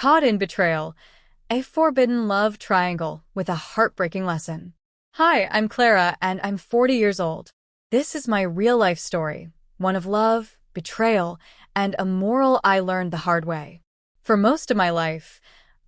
Caught in Betrayal, a forbidden love triangle with a heartbreaking lesson. Hi, I'm Clara, and I'm 40 years old. This is my real-life story, one of love, betrayal, and a moral I learned the hard way. For most of my life,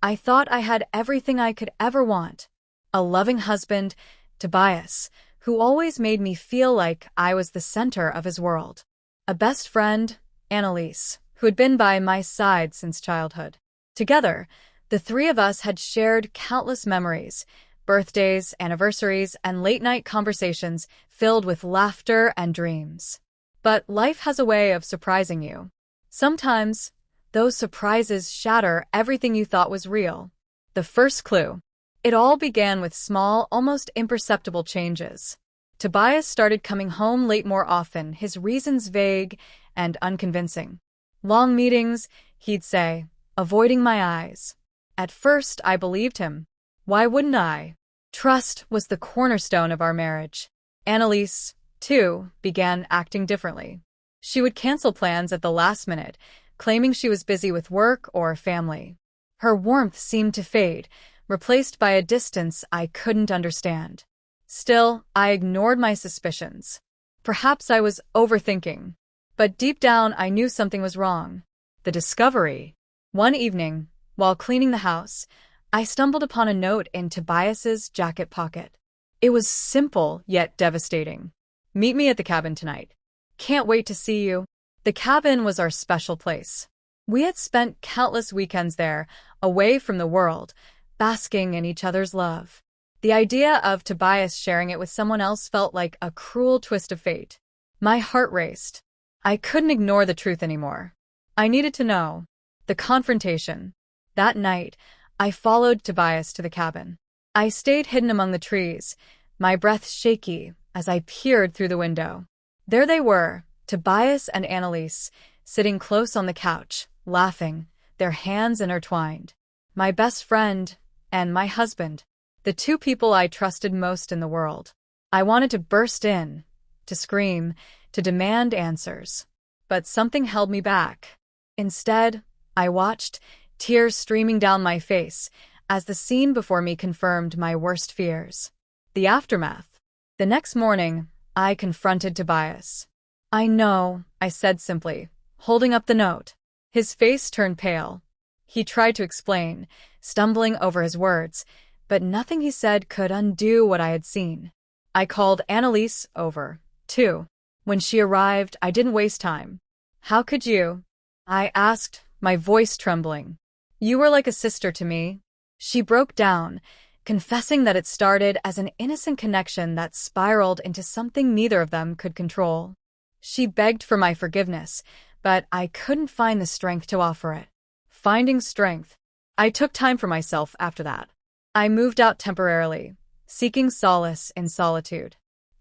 I thought I had everything I could ever want. A loving husband, Tobias, who always made me feel like I was the center of his world. A best friend, Annalise, who had been by my side since childhood. Together, the three of us had shared countless memories, birthdays, anniversaries, and late-night conversations filled with laughter and dreams. But life has a way of surprising you. Sometimes, those surprises shatter everything you thought was real. The first clue. It all began with small, almost imperceptible changes. Tobias started coming home late more often, his reasons vague and unconvincing. Long meetings, he'd say, avoiding my eyes. At first, I believed him. Why wouldn't I? Trust was the cornerstone of our marriage. Annalise, too, began acting differently. She would cancel plans at the last minute, claiming she was busy with work or family. Her warmth seemed to fade, replaced by a distance I couldn't understand. Still, I ignored my suspicions. Perhaps I was overthinking. But deep down, I knew something was wrong. The discovery. One evening, while cleaning the house, I stumbled upon a note in Tobias's jacket pocket. It was simple yet devastating. Meet me at the cabin tonight. Can't wait to see you. The cabin was our special place. We had spent countless weekends there, away from the world, basking in each other's love. The idea of Tobias sharing it with someone else felt like a cruel twist of fate. My heart raced. I couldn't ignore the truth anymore. I needed to know. The confrontation. That night, I followed Tobias to the cabin. I stayed hidden among the trees, my breath shaky as I peered through the window. There they were, Tobias and Annalise, sitting close on the couch, laughing, their hands intertwined. My best friend and my husband, the two people I trusted most in the world. I wanted to burst in, to scream, to demand answers. But something held me back. Instead, I watched, tears streaming down my face, as the scene before me confirmed my worst fears. The aftermath. The next morning, I confronted Tobias. I know, I said simply, holding up the note. His face turned pale. He tried to explain, stumbling over his words, but nothing he said could undo what I had seen. I called Annalise over, too. When she arrived, I didn't waste time. How could you? I asked, my voice trembling. You were like a sister to me. She broke down, confessing that it started as an innocent connection that spiraled into something neither of them could control. She begged for my forgiveness, but I couldn't find the strength to offer it. Finding strength. I took time for myself after that. I moved out temporarily, seeking solace in solitude.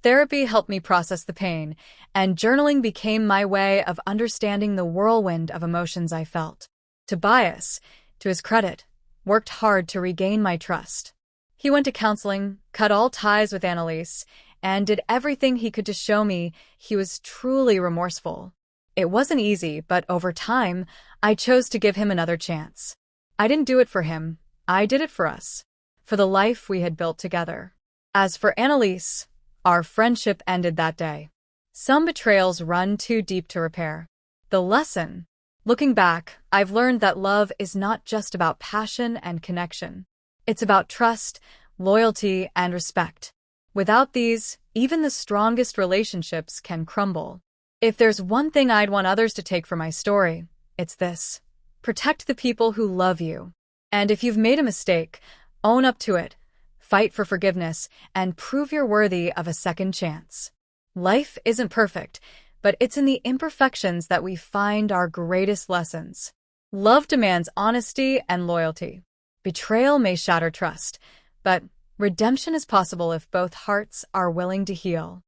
Therapy helped me process the pain, and journaling became my way of understanding the whirlwind of emotions I felt. Tobias, to his credit, worked hard to regain my trust. He went to counseling, cut all ties with Annalise, and did everything he could to show me he was truly remorseful. It wasn't easy, but over time, I chose to give him another chance. I didn't do it for him, I did it for us, for the life we had built together. As for Annalise, our friendship ended that day. Some betrayals run too deep to repair. The lesson. Looking back, I've learned that love is not just about passion and connection. It's about trust, loyalty, and respect. Without these, even the strongest relationships can crumble. If there's one thing I'd want others to take from my story, it's this. Protect the people who love you. And if you've made a mistake, own up to it. Fight for forgiveness, and prove you're worthy of a second chance. Life isn't perfect, but it's in the imperfections that we find our greatest lessons. Love demands honesty and loyalty. Betrayal may shatter trust, but redemption is possible if both hearts are willing to heal.